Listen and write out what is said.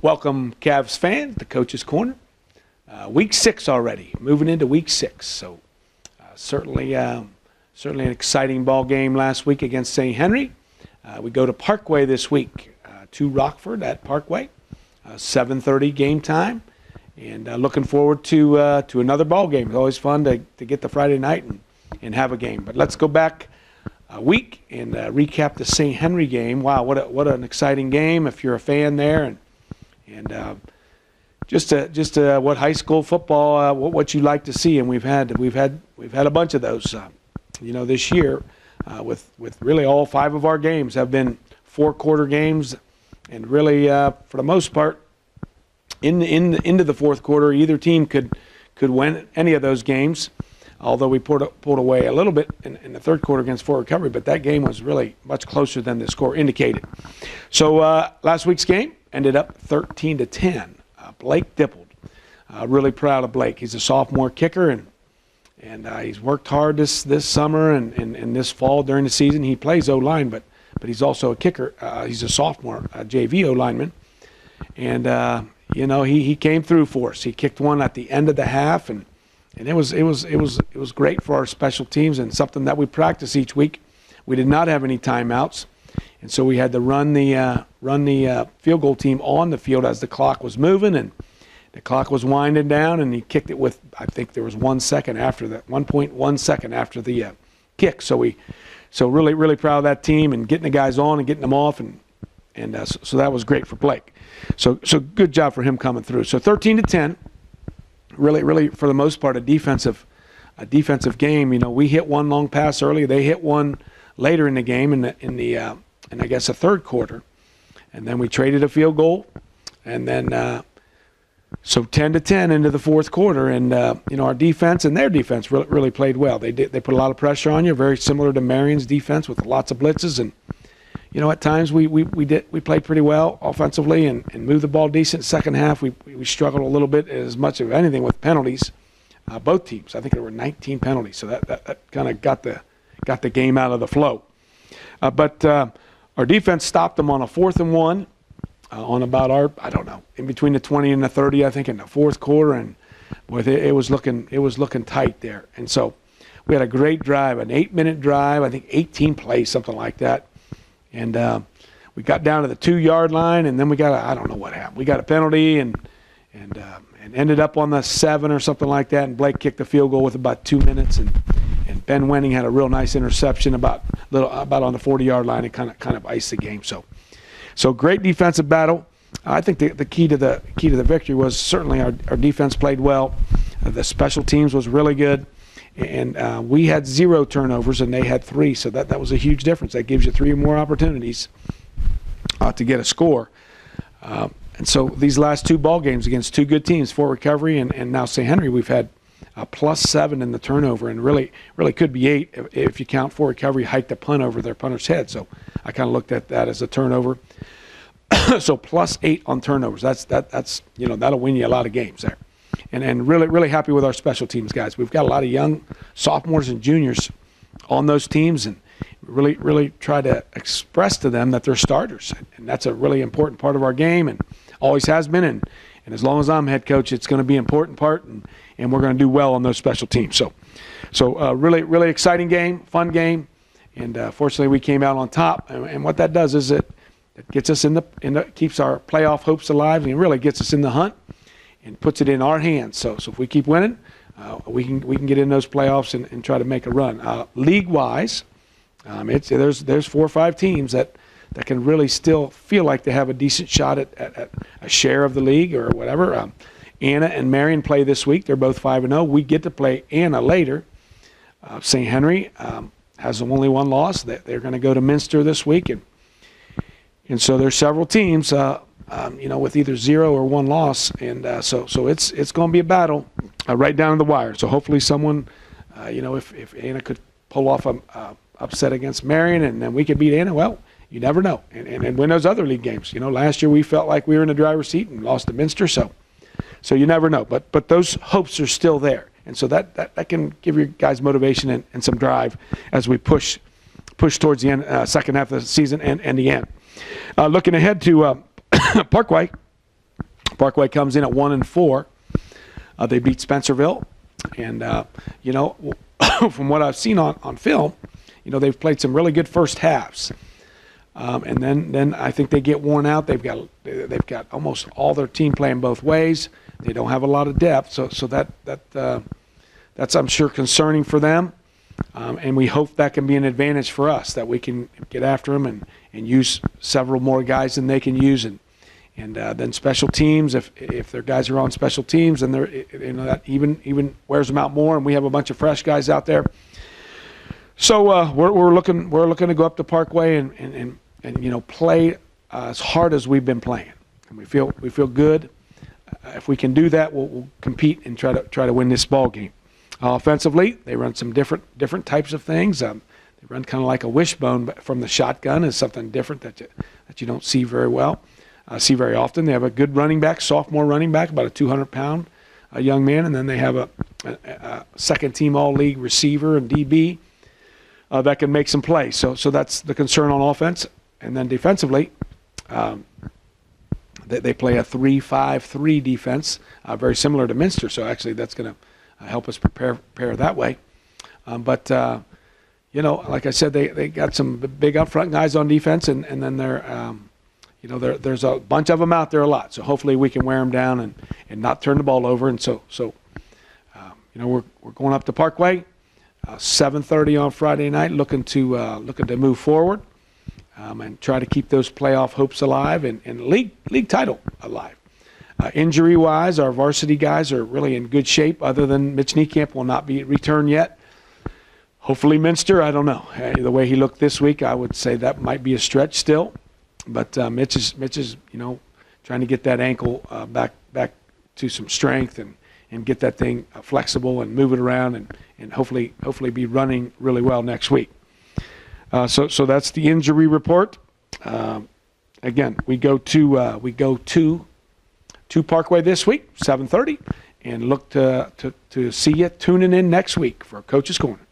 Welcome, Cavs fans, to Coach's Corner. Week 6 already, moving into Week 6. So certainly an exciting ball game last week against St. Henry. We go to Parkway this week, to Rockford at Parkway, 7:30 game time. And looking forward to another ball game. It's always fun to get the Friday night and have a game. But let's go back a week and recap the St. Henry game. Wow, what an exciting game if you're a fan there, and just what high school football, what you like to see. And we've had a bunch of those, this year, with really all 5 of our games have been 4-quarter games, and really for the most part, into the fourth quarter, either team could win any of those games. Although we pulled away a little bit in the third quarter against Fort Recovery, but that game was really much closer than the score indicated. So last week's game ended up 13-10. Blake Dippled. Really proud of Blake. He's a sophomore kicker, and he's worked hard this summer and this fall during the season. He plays O-line, but he's also a kicker. He's a sophomore JV O-lineman, and he came through for us. He kicked one at the end of the half, and it was great for our special teams and something that we practice each week. We did not have any timeouts, and so we had to run the field goal team on the field as the clock was moving, and the clock was winding down, and he kicked it with, I think there was 1 second after that, 1.1 second after the kick. So really proud of that team and getting the guys on and getting them off, and so that was great for Blake. So good job for him coming through. So 13-10. Really, for the most part, a defensive game. We hit one long pass early. They hit one later in the game in I guess the third quarter, and then we traded a field goal, and then so 10-10 into the fourth quarter, and our defense and their defense really played well. They put a lot of pressure on you, very similar to Marion's defense with lots of blitzes, and at times we played pretty well offensively and moved the ball decent. Second half we struggled a little bit, as much of anything, with penalties. Both teams, I think there were 19 penalties, so that kind of got the game out of the flow. But our defense stopped them on a 4th and 1 on about in between the 20 and the 30, I think, in the fourth quarter, and boy, it was looking tight there. And so we had a great drive, an 8-minute drive, I think 18 plays, something like that. And we got down to the 2-yard line, and then I don't know what happened. We got a penalty and ended up on the 7 or something like that, and Blake kicked the field goal with about 2 minutes, and Ben Wenning had a real nice interception about on the 40-yard line and kind of iced the game. So great defensive battle. I think the key to the victory was certainly our defense played well. The special teams was really good. And we had 0 turnovers, and they had 3, so that was a huge difference. That gives you 3 more opportunities to get a score. And so these last 2 ball games against 2 good teams, Fort Recovery and now St. Henry, we've had +7 in the turnover, and really could be 8 if you count Fort Recovery hiked a punt over their punter's head. So I kind of looked at that as a turnover. So +8 on turnovers. That's that'll win you a lot of games there. And really happy with our special teams guys. We've got a lot of young sophomores and juniors on those teams, and really try to express to them that they're starters. And that's a really important part of our game, and always has been. And as long as I'm head coach, it's going to be an important part, and we're going to do well on those special teams. So really exciting game, fun game, and fortunately we came out on top. And what that does is it gets us keeps our playoff hopes alive, and it really gets us in the hunt and puts it in our hands. So if we keep winning, we can get in those playoffs and try to make a run. League-wise, there's 4 or 5 teams that can really still feel like they have a decent shot at a share of the league or whatever. Anna and Marion play this week. They're both 5-0. We get to play Anna later. St. Henry has only 1 loss. They're going to go to Minster this week, and so there's several teams. With either 0 or 1 loss, and so it's going to be a battle right down to the wire. So hopefully someone, if Anna could pull off a upset against Marion, and then we could beat Anna, well, you never know, and win those other league games. Last year we felt like we were in the driver's seat and lost to Minster, so you never know. But those hopes are still there, and so that can give your guys motivation and some drive as we push towards the end, second half of the season and the end. Looking ahead to Parkway, Parkway comes in at 1-4. They beat Spencerville, and from what I've seen on film, they've played some really good first halves, and then I think they get worn out. They've got almost all their team playing both ways. They don't have a lot of depth, so that's I'm sure concerning for them, and we hope that can be an advantage for us, that we can get after them and use several more guys than they can use, and then special teams, if their guys are on special teams, then that even wears them out more, and we have a bunch of fresh guys out there. So we're looking to go up to Parkway and play as hard as we've been playing, and we feel good. If we can do that, we'll compete and try to win this ball game. Offensively, they run some different types of things. They run kind of like a wishbone, but from the shotgun is something different that you don't see very often. They have a good running back, sophomore running back, about a 200-pound young man, and then they have a second-team all-league receiver and DB that can make some plays. So that's the concern on offense. And then defensively, they play a 3-5-3 defense, very similar to Minster. So actually, that's going to help us prepare that way. But like I said, they got some big up-front guys on defense, and then there's a bunch of them out there a lot. So hopefully we can wear them down and not turn the ball over. And so we're going up to Parkway, 7:30 on Friday night, looking to move forward and try to keep those playoff hopes alive and league title alive. Injury-wise, our varsity guys are really in good shape. Other than Mitch Niekamp will not be returned yet. Hopefully Minster, I don't know. The way he looked this week, I would say that might be a stretch still. But Mitch is trying to get that ankle back to some strength and get that thing flexible and move it around and hopefully be running really well next week. So that's the injury report. Again, we go to Parkway this week, 7:30, and look to see you tuning in next week for Coach's Corner.